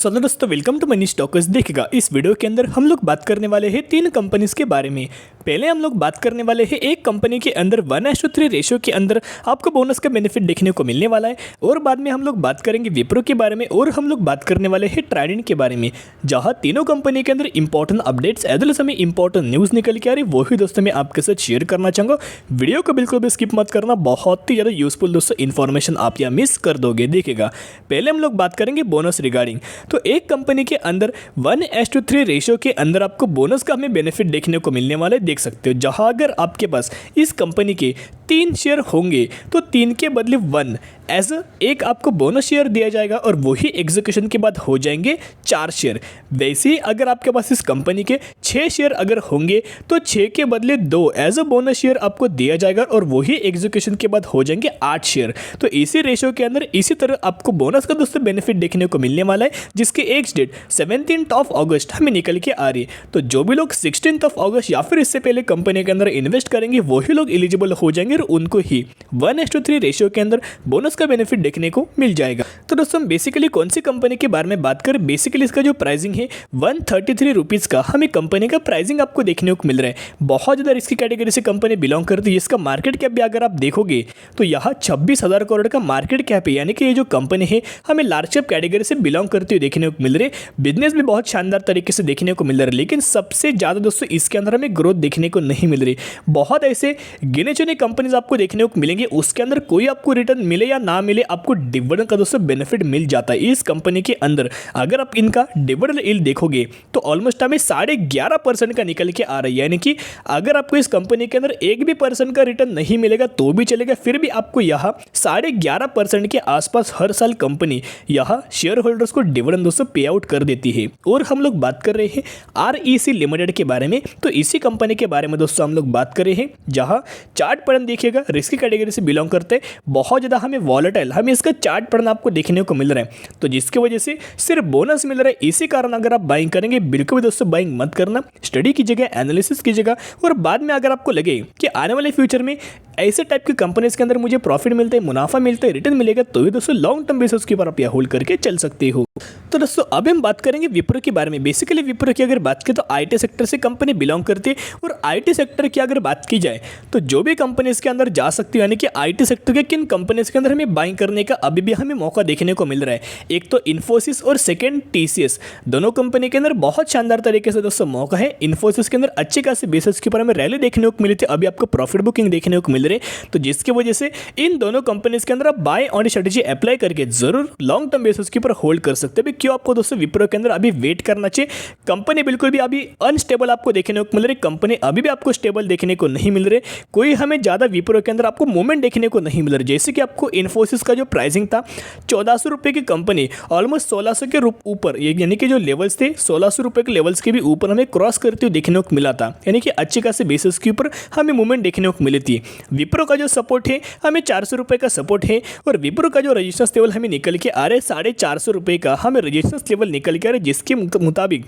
चलो दोस्तों, welcome to money stalkers. देखिएगा, इस वीडियो के अंदर हम लोग बात करने वाले हैं तीन कंपनीज के बारे में। पहले हम लोग बात करने वाले हैं एक कंपनी के अंदर 1:3 रेशियो के अंदर आपको बोनस का बेनिफिट देखने को मिलने वाला है, और बाद में हम लोग बात करेंगे विप्रो के बारे में, और हम लोग बात करने वाले हैं ट्राइडेंट के बारे में, जहां तीनों कंपनी के अंदर important updates as well as हमें इंपॉर्टेंट न्यूज़ निकल के आ रही, वही दोस्तों मैं आपके साथ शेयर करना चाहूँगा। वीडियो को बिल्कुल भी स्किप मत करना, बहुत ही ज़्यादा यूजफुल दोस्तों इन्फॉर्मेशन आप यहाँ मिस कर दोगे। देखिएगा, पहले हम लोग बात करेंगे बोनस रिगार्डिंग। तो एक कंपनी के अंदर 1:3 रेशियो के अंदर आपको बोनस का हमें बेनिफिट देखने को मिलने वाला है, देख सकते हो। जहां अगर आपके पास इस कंपनी के 3 शेयर होंगे तो 3 के बदले 1 एज एक आपको बोनस शेयर दिया जाएगा, और वही एग्जीक्यूशन के बाद हो जाएंगे 4 शेयर। वैसे ही अगर आपके पास इस कंपनी के 6 शेयर अगर होंगे तो 6 के बदले 2 एज अ बोनस शेयर आपको दिया जाएगा, और वही एग्जीक्यूशन के बाद हो जाएंगे 8 शेयर। तो इसी रेशियो के अंदर इसी तरह आपको बोनस का दोस्तों बेनिफिट देखने को मिलने वाला है, जिसके एग्ज डेट 17 अगस्त हमें निकल के आ रही है। तो जो भी लोग 16 अगस्त या फिर इससे पहले कंपनी के अंदर इन्वेस्ट करेंगे वही लोग एलिजिबल हो जाएंगे, और उनको ही 1:3 रेशियो के अंदर बोनस का बेनिफिट देखने को मिल जाएगा। तो दोस्तों बेसिकली कौन सी कंपनी के बारे में बात करें, बेसिकली इसका जो प्राइसिंग है 133 रुपीज़ का हमें कंपनी का प्राइसिंग आपको देखने को मिल रहा है। बहुत ज़्यादा रिस्की कैटेगरी से कंपनी बिलोंग करती है, जिसका मार्केट कैप भी अगर आप देखोगे तो यहाँ 26,000 करोड़ का मार्केट कैप है, यानी कि ये जो कंपनी है हमें लार्ज कैप कैटेगरी से बिलोंग करती हुई देखने को मिल रही है। बिजनेस भी बहुत शानदार तरीके से देखने को मिल रहा है, लेकिन सबसे ज़्यादा दोस्तों इसके अंदर हमें ग्रोथ देखने को नहीं मिल रही। बहुत ऐसे गिने चुने कंपनीज आपको देखने को मिलेंगे, उसके अंदर कोई आपको रिटर्न मिले या ना मिले आपको डिविडेंड का दोस्तों बेनिफिट मिल जाता है। इस कंपनी के अंदर अगर आप इनका डिविडेंड यील्ड देखोगे तो ऑलमोस्ट हमें 11.5% का निकल के आ रहा है, यानी कि अगर आपको इस कंपनी के अंदर 1% का रिटर्न नहीं मिलेगा तो भी चलेगा, फिर भी आपको यहाँ 11.5% के आसपास हर साल कंपनी यहाँ शेयर होल्डर्स को डिविडेंड दोस्तों पे आउट कर देती है। और हम लोग बात कर रहे हैं REC लिमिटेड के बारे में। तो इसी कंपनी के बारे में दोस्तों हम लोग बात कर रहे हैं, जहाँ चार्ट पैटर्न देखिएगा रिस्की कैटेगरी से बिलोंग करते हैं, बहुत ज़्यादा हमें वॉलेटाइल हमें इसका चार्ट पैटर्न आपको देखने को मिल रहा है। तो जिसकी वजह से सिर्फ बोनस मिल रहा है, इसी कारण अगर आप बाइंग करेंगे बिल्कुल भी दोस्तों बाइंग मत करना, स्टडी कीजिएगा, एनालिसिस कीजिएगा, और बाद में अगर आपको लगे कि आने वाले फ्यूचर में ऐसे टाइप की कंपनीज के अंदर मुझे प्रॉफिट मिलता है, मुनाफा मिलता है, रिटर्न मिलेगा, तो भी दोस्तों लॉन्ग टर्म बेसिस के ऊपर आप यह होल्ड करके चल सकते हो। तो दोस्तों अब हम बात करेंगे विप्रो के बारे में। बेसिकली विप्रो की अगर बात करें तो IT सेक्टर से कंपनी बिलोंग करती है, और IT सेक्टर की अगर बात की जाए तो जो भी कंपनी इसके अंदर जा सकती है, यानी कि IT सेक्टर के किन कंपनीज के अंदर हमें बाइंग करने का अभी भी हमें मौका देखने को मिल रहा है। एक तो इन्फोसिस और सेकेंड TCS, दोनों कंपनी के अंदर बहुत शानदार तरीके से दोस्तों मौका है। इन्फोसिस के अंदर अच्छे खासे बेसिस के ऊपर हमें रैली देखने को मिली थी, अभी आपको प्रॉफिट बुकिंग देखने को मिल रही है। तो जिसकी वजह से इन दोनों कंपनीज के अंदर आप बाय ऑन स्ट्रेटेजी अप्लाई करके जरूर लॉन्ग टर्म बेसिस के ऊपर होल्ड कर सकते हैं। क्यों आपको दोस्तों विप्रो के अंदर अभी वेट करना चाहिए, कंपनी बिल्कुल भी अभी अनस्टेबल आपको देखने को मिल रही, कंपनी अभी भी आपको स्टेबल देखने को नहीं मिल रही, कोई हमें ज़्यादा विप्रो के अंदर आपको मूवमेंट देखने को नहीं मिल रही। जैसे कि आपको इन्फोसिस का जो प्राइसिंग था 1400 रुपये की कंपनी ऑलमोस्ट 1600 के ऊपर, यानी कि जो लेवल्स थे 1600 रुपये के लेवल्स के भी ऊपर हमें क्रॉस करते हुए देखने को मिला था, यानी कि अच्छे खासे बेसिस के ऊपर हमें मूवमेंट देखने को मिली थी। विप्रो का जो सपोर्ट है हमें 400 रुपये का सपोर्ट है, और विप्रो का जो रजिस्टेंस लेवल हमें निकल के आ रहे 450 रुपये का हमें रजिस्टेंस लेवल निकल के आ रहे, जिसके मुताबिक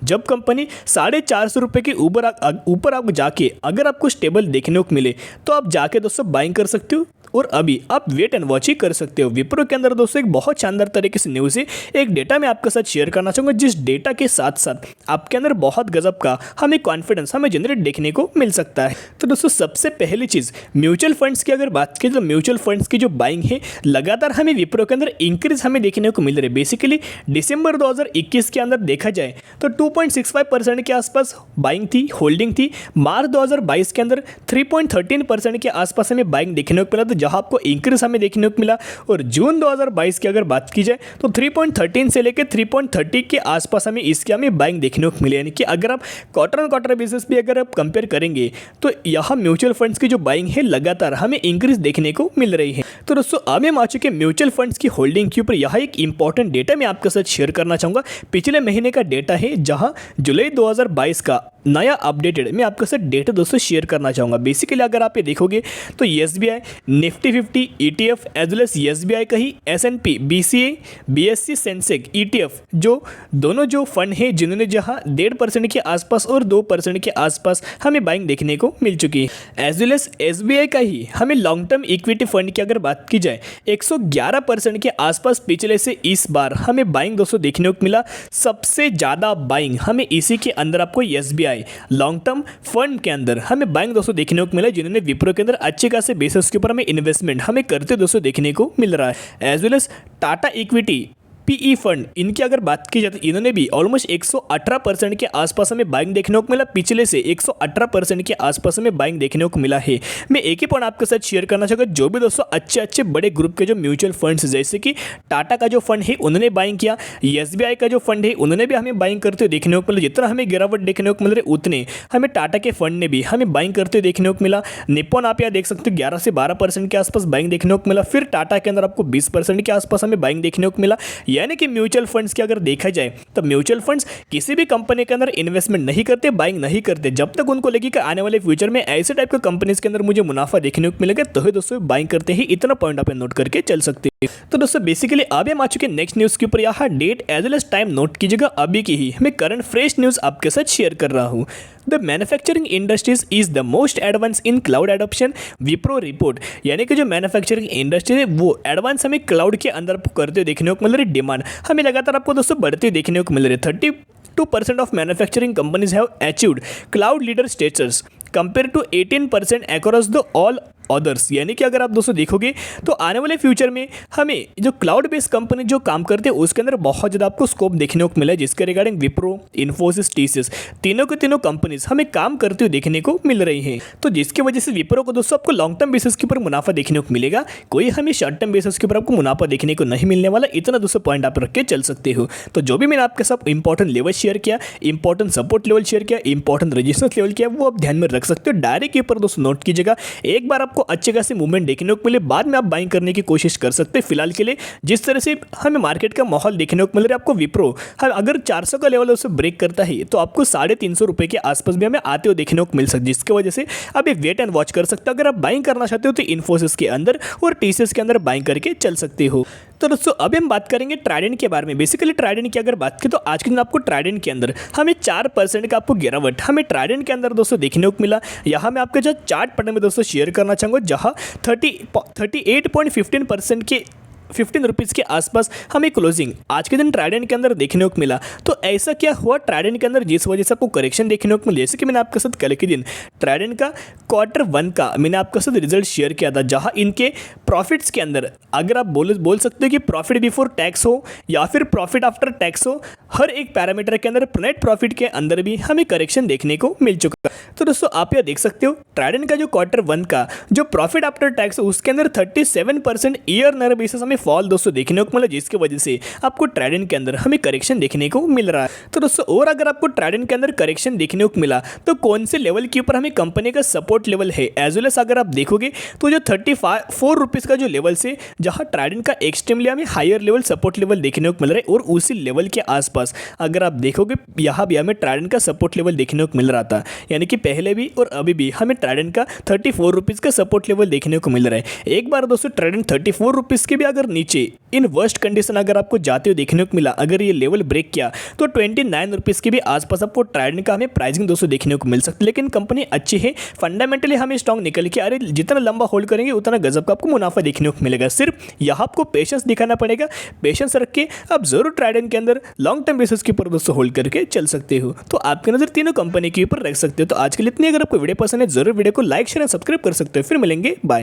जब कंपनी 450 रुपये के ऊपर आप जाके अगर आपको स्टेबल देखने को मिले तो आप जाके दोस्तों बाइंग कर सकते हो, और अभी आप वेट एंड वॉच ही कर सकते हो। विप्रो के अंदर दोस्तों एक बहुत शानदार तरीके से न्यूज़ है, एक डेटा मैं आपके साथ शेयर करना चाहूँगा, जिस डेटा के साथ साथ आपके अंदर बहुत गजब का हमें कॉन्फिडेंस हमें जनरेट देखने को मिल सकता है। तो दोस्तों सबसे पहली चीज़ म्यूचुअल फंड्स की अगर बात करें तो म्यूचुअल फंड्स की जो बाइंग है लगातार हमें विप्रो के अंदर इंक्रीज हमें देखने को मिल रही है। बेसिकली दिसंबर 2021 के अंदर देखा जाए तो 2.65% के आसपास बाइंग थी, होल्डिंग थी। मार्च 2022 के अंदर 3.13% के आसपास हमें बाइंग देखने को मिला, तो जहां आपको इंक्रीज हमें देखने को मिला। और जून 2022 की अगर बात की जाए तो 3.13 से लेकर 3.30 के आसपास हमें बाइंग देखने को मिले, यानी कि अगर आप क्वार्टर ऑन क्वार्टर बेसिस पे अगर आप कंपेयर करेंगे तो यहाँ म्यूचुअल फंड्स की जो बाइंग है लगातार हमें इंक्रीज देखने को मिल रही है। तो दोस्तों अब हम आ चुके म्यूचुअल फंड्स की होल्डिंग के ऊपर। यहाँ एक इंपॉर्टेंट डेटा मैं आपके साथ शेयर करना चाहूँगा, पिछले महीने का डेटा है, जहाँ जुलाई 2022 का नया अपडेटेड मैं आपके साथ डेटा दोस्तों शेयर करना चाहूँगा। बेसिकली अगर आप ये देखोगे तो SBI Nifty 50 ETF as well as SBI का ही S&P BCA BSE Sensex ETF, जो दोनों जो फंड है जिन्होंने जहाँ 1.5% के आसपास और 2% के आसपास हमें बाइंग देखने को मिल चुकी है। As well as SBI SBI का ही हमें लॉन्ग टर्म इक्विटी फंड की अगर बात की जाए 111% के आसपास पिछले से इस बार हमें बाइंग दोस्तों देखने को मिला। सबसे ज़्यादा बाइंग हमें इसी के अंदर आपको एसबीआई लॉन्ग टर्म फंड के अंदर हमें बाइंग दोस्तों देखने को मिला, जिन्होंने विप्रो के अंदर अच्छे खासे बेसिस के ऊपर हमें इन्वेस्टमेंट हमें करते दोस्तों देखने को मिल रहा है। As well as Tata equity PE fund, इनकी अगर बात की जाए तो इन्होंने भी ऑलमोस्ट 118% के आसपास हमें बाइंग देखने को मिला। पिछले से 118% के आसपास हमें बाइंग देखने को मिला है। मैं एक ही पॉइंट आपके साथ शेयर करना चाहूँगा, जो भी दोस्तों अच्छे बड़े ग्रुप के जो म्यूचुअल फंड्स जैसे कि टाटा का जो फंड है उन्होंने बाइंग किया, एसबीआई का जो फंड है उन्होंने भी हमें बाइंग करते हुए देखने को मिला। जितना हमें गिरावट देखने को मिल रही उतने हमें टाटा के फंड ने भी हमें बाइंग करते हुए देखने को मिला। निप्पॉन आप यहाँ देख सकते हो 11 से 12% के आसपास बाइंग देखने को मिला। फिर टाटा के अंदर आपको 20% के आसपास हमें बाइंग देखने को मिला। यानी कि म्यूचुअल फंड्स की अगर देखा जाए तो म्यूचुअल फंड्स किसी भी कंपनी के अंदर इन्वेस्टमेंट नहीं करते, बाइंग नहीं करते, जब तक उनको लगे कि आने वाले फ्यूचर में ऐसे टाइप के कंपनीज के अंदर मुझे मुनाफा देखने को मिलेगा तो ही दोस्तों बाइंग करते ही। इतना पॉइंट आप नोट करके चल सकते हैं। तो दोस्तों बेसिकली अब हम आ चुके हैं नेक्स्ट न्यूज़ के ऊपर। यहाँ date as well as time note कीजिएगा, अभी की ही मैं करंट फ्रेश न्यूज़ आपके साथ शेयर कर रहा हूँ। The manufacturing industries is the most advance in cloud adoption, Wipro report. यानी कि जो मैन्युफैक्चरिंग इंडस्ट्री है वो एडवांस हमें क्लाउड के अंदर करते हुए देखने को मिल रही, डिमांड हमें लगातार आपको दोस्तों बढ़ती हुई देखने को मिल रही है। 32% of manufacturing companies have achieved cloud leader status compare to 18% across the all others. यानी कि अगर आप दोस्तों देखोगे तो आने वाले फ्यूचर में हमें जो क्लाउड बेस्ड कंपनी जो काम करते हैं उसके अंदर बहुत ज़्यादा आपको स्कोप देखने को मिला है, जिसके रिगार्डिंग विप्रो, इन्फोसिस, टीसीएस तीनों के तीनों कंपनीज हमें काम करते हुए देखने को मिल रही हैं। तो जिसकी वजह से विप्रो को दोस्तों आपको लॉन्ग टर्म बेसिस के ऊपर मुनाफा देखने को मिलेगा, कोई हमें शॉर्ट टर्म बेसिस के ऊपर आपको मुनाफा देखने को नहीं मिलने वाला। इतना दोस्तों पॉइंट आप रख के चल सकते हो। तो जो भी मैंने आपके साथ इंपॉर्टेंट लेवल शेयर किया, इंपॉर्टेंट सपोर्ट लेवल शेयर किया, इंपॉर्टेंट रेजिस्टेंस लेवल किया, वो आप ध्यान में रख सकते हो। डायरेक्ट के ऊपर दोस्तों नोट कीजिएगा, एक बार आपको अच्छे खासे मूवमेंट देखने को मिले बाद में आप बाइंग करने की कोशिश कर सकते हैं। फिलहाल के लिए जिस तरह से हमें मार्केट का माहौल देखने को मिल रहा है, आपको विप्रो अगर 400 का लेवल उसे ब्रेक करता है तो आपको 350 रुपए के आसपास भी हमें आते हुए देखने को मिल सकती है, जिसकी वजह से आप एक वेट एंड वॉच कर सकते हो। अगर आप बाइंग करना चाहते हो तो इन्फोसिस के अंदर और टीसीएस के अंदर बाइंग करके चल सकते हो। तो दोस्तों अभी हम बात करेंगे ट्राइडेंट के बारे में। बेसिकली ट्राइडेंट की अगर बात करें तो आज के दिन आपको ट्राइडेंट के अंदर हमें 4% का आपको गिरावट हमें ट्राइडेंट के अंदर दोस्तों देखने को मिला। यहाँ मैं आपके जो चार्ट पटन में दोस्तों शेयर करना चाहूँगा, जहाँ 38.15% के 15 रुपीज़ के आसपास हमें क्लोजिंग आज के दिन ट्राइडेंट के अंदर देखने को मिला। तो ऐसा क्या हुआ ट्राइडेंट के अंदर जिस वजह से आपको करेक्शन देखने को मिला? जैसे कि मैंने आपके साथ कल के दिन ट्राइडेंट का Q1 का मैंने आपके साथ रिजल्ट शेयर किया था, जहां इनके प्रॉफिट्स के अंदर अगर आप बोल सकते हो कि प्रॉफिट बिफोर टैक्स हो या फिर प्रॉफिट आफ्टर टैक्स हो, हर एक पैरामीटर के अंदर नेट प्रॉफिट के अंदर भी हमें करेक्शन देखने को मिल चुका। तो दोस्तों आप यह देख सकते हो ट्राइडेंट का जो Q1 का जो प्रॉफिट आफ्टर टैक्स उसके अंदर 37% ईयर बेसिस हमें फॉल दोस्तों देखने को मिला, जिसकी वजह से आपको ट्राइडेंट के अंदर हमें करेक्शन देखने को मिल रहा है। तो दोस्तों और अगर आपको ट्राइडेंट के अंदर करेक्शन देखने को मिला तो कौन से लेवल के ऊपर हमें कंपनी का सपोर्ट लेवल है, एज वेल एज अगर आप देखोगे तो जो 34 रुपीज़ का जो लेवल से जहां ट्राइडेंट का एक्सट्रीमली हमें हायर लेवल सपोर्ट लेवल देखने को मिल रहा है, और उसी लेवल के आसपास अगर आप देखोगे यहाँ भी हमें ट्राइडेंट का सपोर्ट लेवल देखने को मिल रहा था। यानी कि पहले भी और अभी भी हमें ट्राइडेंट का 34 रुपीज़ का सपोर्ट लेवल देखने को मिल रहा है। एक बार दोस्तों ट्राइडेंट 34 रुपीज़ के भी अगर नीचे इन वर्स्ट कंडीशन अगर आपको जाते हुए देखने को मिला, अगर ये लेवल ब्रेक किया तो 29 रुपीज़ के भी आसपास आपको ट्राइडेंट का हमें प्राइसिंग दोस्तों देखने को मिल सकती है। लेकिन कंपनी अच्छी है, फंडामेंटली हमें स्ट्रॉन्ग निकल के आ रही है, जितना लंबा होल्ड करेंगे उतना गजब का आपको मुनाफा देखने को मिलेगा। सिर्फ यहाँ आपको पेशेंस दिखाना पड़ेगा, पेशेंस रख के आप जरूर ट्राइडेंट के अंदर लॉन्ग टर्म बेसिस के ऊपर दोस्तों होल्ड करके चल सकते हो। तो आपकी नजर तीनों कंपनी के ऊपर रख सकते हो। तो आज के लिए इतनी, अगर आपको वीडियो पसंद है जरूर वीडियो को लाइक शेयर और सब्सक्राइब कर सकते हो। फिर मिलेंगे, बाय।